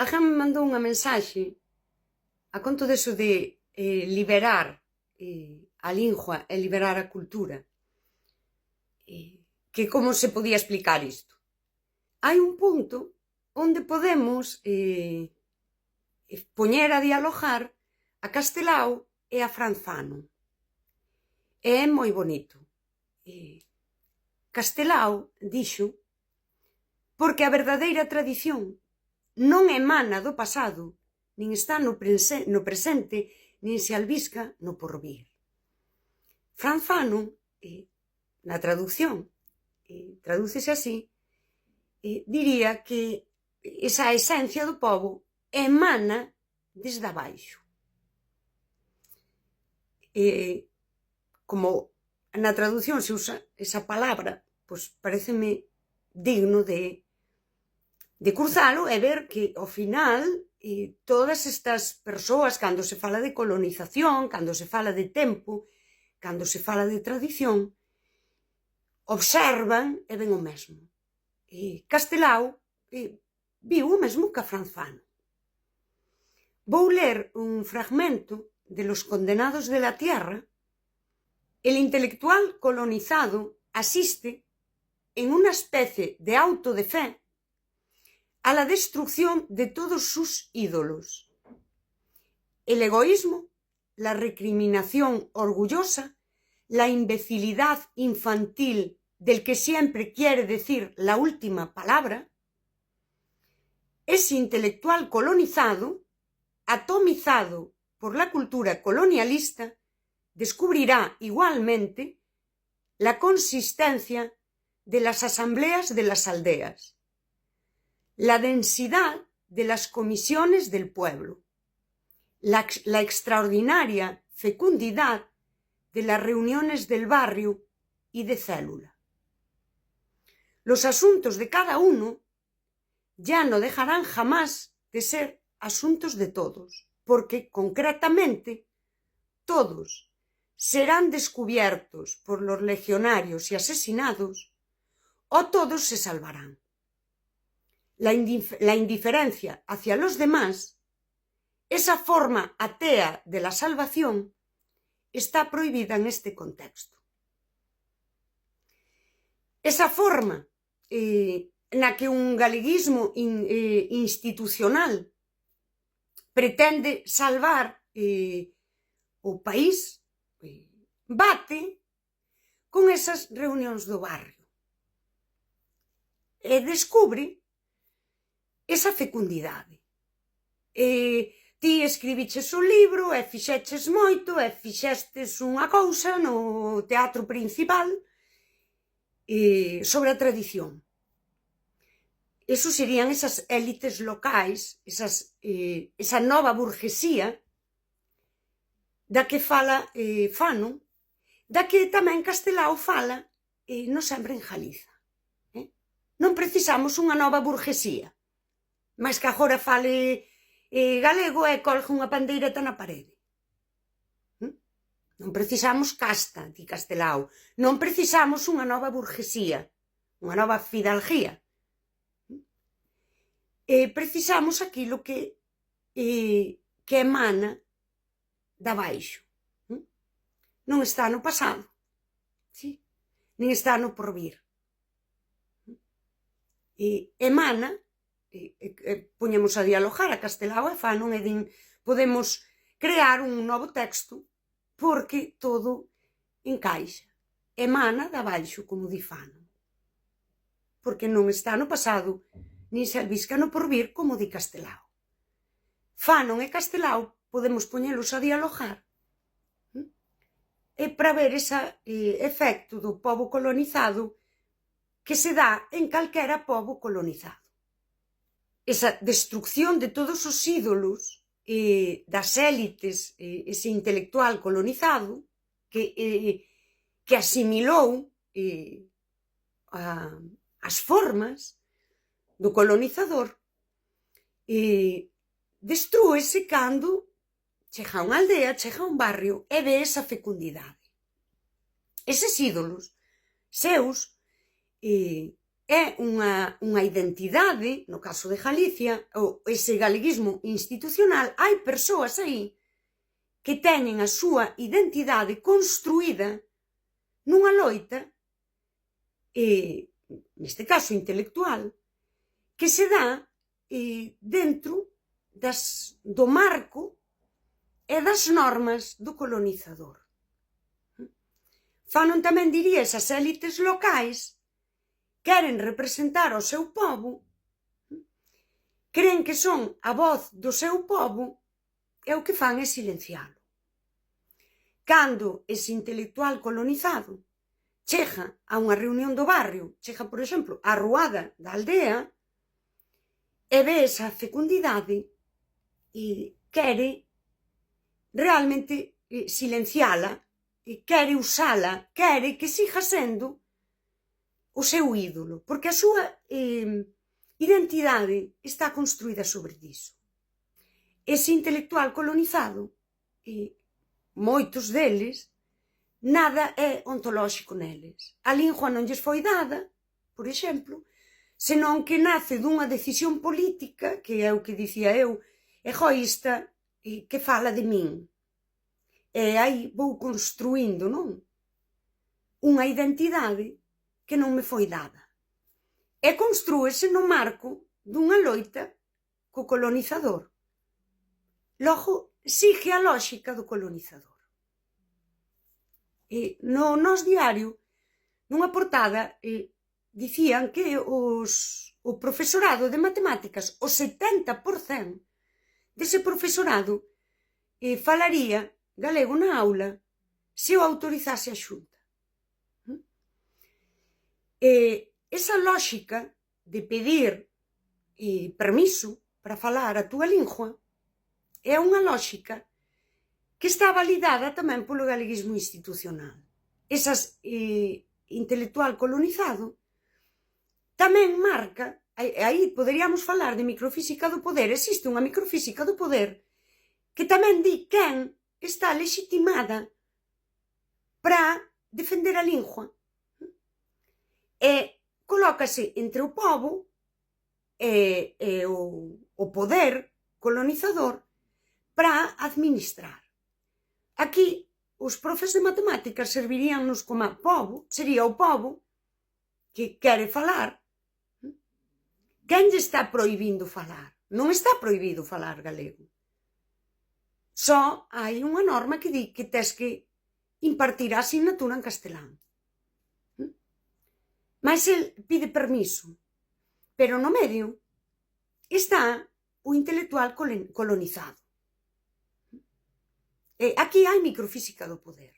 Alguén me mandou unha mensaxe a conto deso de liberar a lingua e liberar a cultura. Que como se podía explicar isto? Hai un punto onde podemos poñer a dialogar a Castelao e a Franzano. E é moi bonito. Castelao dixo porque a verdadeira tradición non emana do pasado, nin está no presente, nin se albisca no porvir. Franzano, na traducción, tradúcese así, diría que esa esencia do pobo emana desde abaixo. Como na traducción se usa esa palabra, pois pareceme digno de cruzalo e ver que, ao final, todas estas persoas, cando se fala de colonización, cando se fala de tempo, cando se fala de tradición, observan e ven o mesmo. Castelao viu o mesmo que a Franzano. Vou ler un fragmento de Los condenados de la tierra. El intelectual colonizado asiste en una especie de auto de fe a la destrucción de todos sus ídolos. El egoísmo, la recriminación orgullosa, la imbecilidad infantil del que siempre quiere decir la última palabra, ese intelectual colonizado, atomizado por la cultura colonialista, descubrirá igualmente la consistencia de las asambleas de las aldeas, la densidad de las comisiones del pueblo, la extraordinaria fecundidad de las reuniones del barrio y de célula. Los asuntos de cada uno ya no dejarán jamás de ser asuntos de todos, porque concretamente todos serán descubiertos por los legionarios y asesinados, o todos se salvarán. La indiferencia hacia los demás, esa forma atea de la salvación, está prohibida en este contexto. Esa forma na que un galeguismo institucional pretende salvar o país bate con esas reunións do barrio e descubre esa fecundidade. Ti escribiches un libro e fixeches moito e fixestes unha cousa no teatro principal sobre a tradición. Eso serían esas élites locais, esa nova burguesía da que fala Fano, da que tamén Castelao fala no Sempre en Galiza. Non precisamos unha nova burguesía, mas que agora fale galego e colgue unha pandeireta na parede. Non precisamos casta, di Castelao. Non precisamos unha nova burguesía, unha nova fidalguía. Precisamos aquilo que emana de abaixo. Non está no pasado, nin está no porvir. Emana, poñemos a dialogar a Castelao e Fanon e din, podemos crear un novo texto porque todo encaixa. Emana de abaixo, como di Fanon. Porque non está no pasado, nin se albisca no porvir, como di Castelao. Fanon e Castelao podemos poñelos a dialogar para ver ese efecto do pobo colonizado que se dá en calquera pobo colonizado. Esa destrucción de todos os ídolos das élites, ese intelectual colonizado que asimilou as formas do colonizador, destrúese cando chega a unha aldea, chega a un barrio e ve esa fecundidade. Eses ídolos seus é unha identidade, no caso de Galicia, ou ese galeguismo institucional, hai persoas aí que teñen a súa identidade construída nunha loita, neste caso intelectual, que se dá dentro do marco e das normas do colonizador. Fanon tamén, diría, esas élites locais, queren representar o seu pobo, creen que son a voz do seu pobo, e o que fan é silencialo. Cando ese intelectual colonizado chega a unha reunión do barrio, chega, por exemplo, á ruada da aldea, e ve esa fecundidade e quere realmente silenciala, e quere usala, quere que siga sendo o seu ídolo, porque a súa identidade está construída sobre diso. Ese intelectual colonizado, moitos deles, nada é ontolóxico neles. A lingua non lles foi dada, por exemplo, senón que nace dunha decisión política, que é o que dicía eu, egoísta, que fala de min. E aí vou construindo, non? Unha identidade que non me foi dada. E construese no marco dunha loita co colonizador. Logo, sigue a lógica do colonizador. No Nós Diario, nunha portada, dicían que o profesorado de matemáticas, o 70% dese profesorado falaría galego na aula se o autorizase a Xunta. Esa lógica de pedir permiso para falar a túa lingua é unha lógica que está validada tamén polo galeguismo institucional. Esas intelectual colonizado tamén marca, aí poderíamos falar de microfísica do poder, existe unha microfísica do poder que tamén di quen está legitimada para defender a lingua. E colócase entre o pobo e o poder colonizador para administrar. Aquí, os profes de matemáticas serviríannos como pobo, sería o pobo que quere falar. Quen lle está prohibindo falar? Non está prohibido falar galego. Só hai unha norma que di que tes que impartir a asignatura en castelán. Mas el pide permiso. Pero no medio está o intelectual colonizado. Aquí hai microfísica do poder.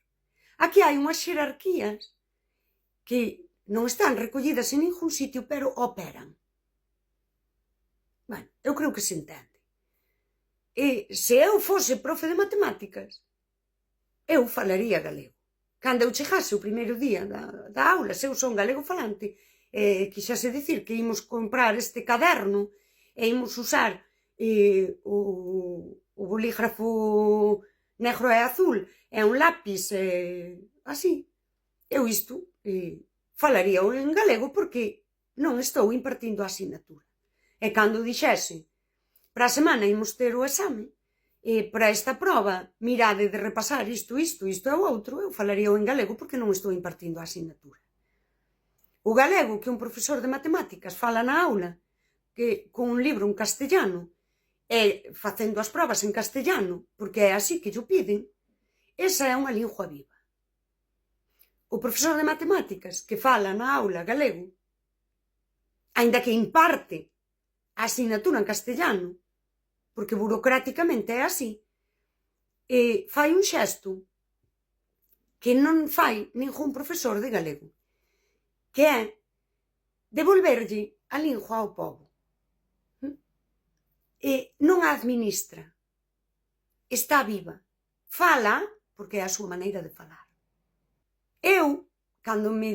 Aquí hai unhas xerarquías que non están recollidas en ningún sitio, pero operan. Bueno, eu creo que se entende. Se eu fose profe de matemáticas, eu falaría galego. Cando eu chegase o primeiro día da aula, se eu son galego falante, quixase dicir que imos comprar este caderno e imos usar o bolígrafo negro e azul e un lápis así, eu isto falaría en galego porque non estou impartindo a asignatura. E cando dixese, para a semana imos ter o exame, para esta proba, mirade de repasar isto e o outro, eu falaría en galego porque non estou impartindo a asignatura. O galego que un profesor de matemáticas fala na aula, que con un libro en castellano, e facendo as probas en castellano, porque é así que llo piden, esa é unha lingua viva. O profesor de matemáticas que fala na aula galego, aínda que imparte a asignatura en castellano, porque burocráticamente é así, fai un xesto que non fai ningún profesor de galego, que é devolverlle a lingua ao pobo. Non a administra, está viva, fala porque é a súa maneira de falar. Eu, cando me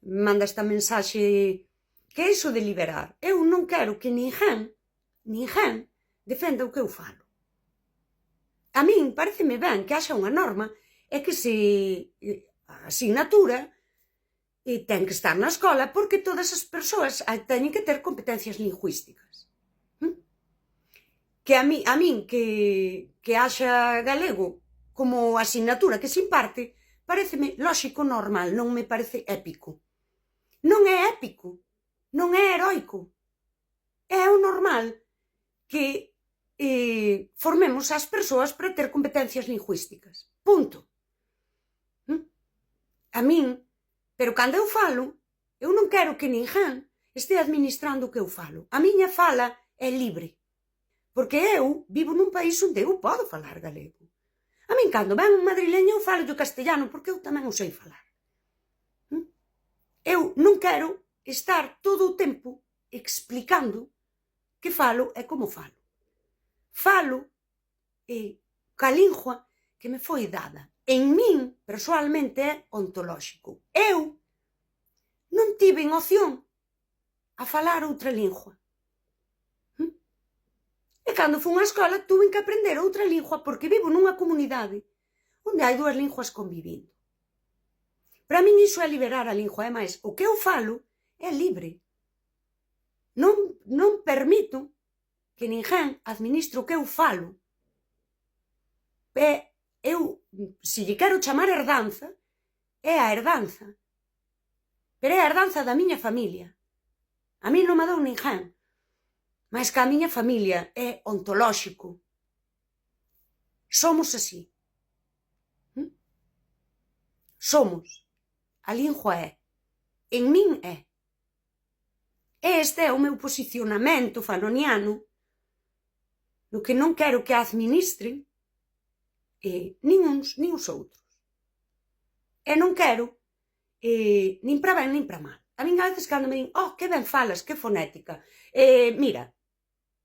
manda esta mensaxe, que é iso de liberar, eu non quero que ninguén defenda o que eu falo. A min pareceme ben que haxa unha norma e que a asignatura ten que estar na escola porque todas as persoas teñen que ter competencias lingüísticas. Que a min que haxa galego como asignatura que se imparte, pareceme lóxico, normal, non me parece épico. Non é épico, non é heroico. É o normal que formemos as persoas para ter competencias lingüísticas. Punto. A min, pero cando eu falo, eu non quero que ninguén este administrando o que eu falo. A miña fala é libre. Porque eu vivo nun país onde eu podo falar galego. A min, cando ven un madrileño, eu falo do castellano, porque eu tamén o sei falar. Eu non quero estar todo o tempo explicando que falo e como falo. Falo ca lingua que me foi dada. En min, persoalmente, é ontolóxico. Eu non tiven opción a falar outra lingua. E cando fun á escola, tuve que aprender outra lingua porque vivo nunha comunidade onde hai dúas linguas convivindo. Para min iso é liberar a lingua. É máis, o que eu falo é libre. Non permito que ninguén administre o que eu falo. Eu, se lle quero chamar herdanza, é a herdanza. Pero é a herdanza da miña familia. A min non me dou ninguén. Mas que a miña familia é ontolóxico. Somos así. Somos. A lingua é. En min é. Este é o meu posicionamento fanoniano no que non quero que administren nin uns nin os outros. E non quero nin para ben nin para mal. A min a veces cando me din, que ben falas, que fonética. Mira,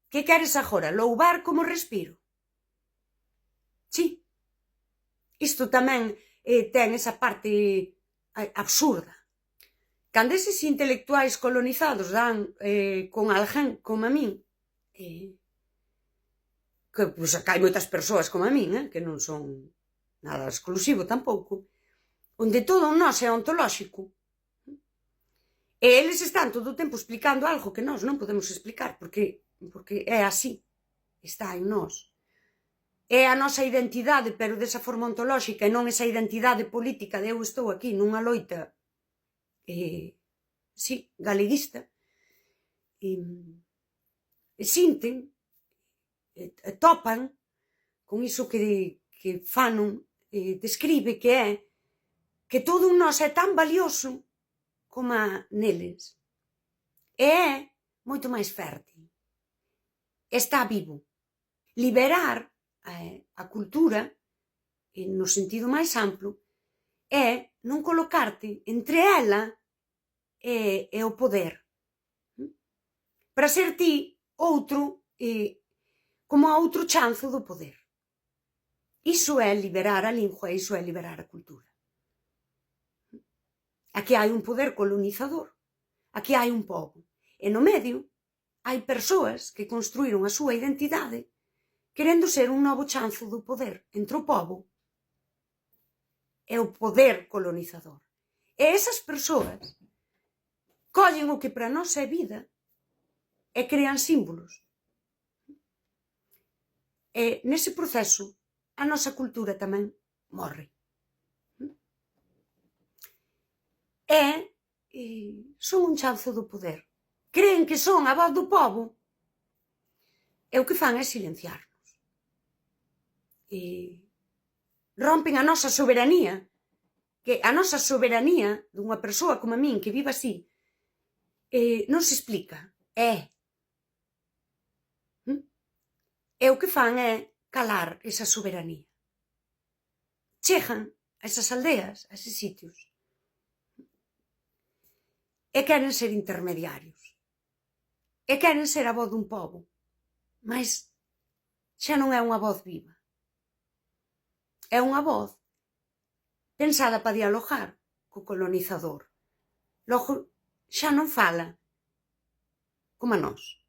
que queres agora? Louvar como respiro? Sí. Isto tamén ten esa parte absurda. Cando eses intelectuais colonizados dan con alguén como a min, que hai moitas persoas como a min, que non son nada exclusivo tampouco, onde todo un nós é ontolóxico, e eles están todo o tempo explicando algo que nós non podemos explicar, porque é así, está en nós. É a nosa identidade, pero desa forma ontolóxica, e non esa identidade política de eu estou aquí nunha loita galeguista, e sinten, topan con iso que Fanon describe, que é que todo un nós é tan valioso como neles. E é moito máis fértil. Está vivo. Liberar a cultura, no sentido máis amplo, é non colocarte entre ela e o poder. Para ser ti outro, como a outro chanzo do poder. Iso é liberar a lingua, iso é liberar a cultura. Aquí hai un poder colonizador, aquí hai un pobo, e no medio hai persoas que construíron a súa identidade querendo ser un novo chanzo do poder entre o pobo e o poder colonizador. E esas persoas collen o que para nós é vida e crean símbolos. E nese proceso a nosa cultura tamén morre. Son un chanzo do poder. Creen que son a voz do pobo e o que fan é silenciarnos. Rompen a nosa soberanía, que a nosa soberanía dunha persoa como a min que vive así non se explica, é. E o que fan é calar esa soberanía. Chegan a esas aldeas, a eses sitios, e queren ser intermediarios. E queren ser a voz dun pobo. Mas xa non é unha voz viva. É unha voz pensada para dialogar co colonizador. Logo, xa non fala como a nós.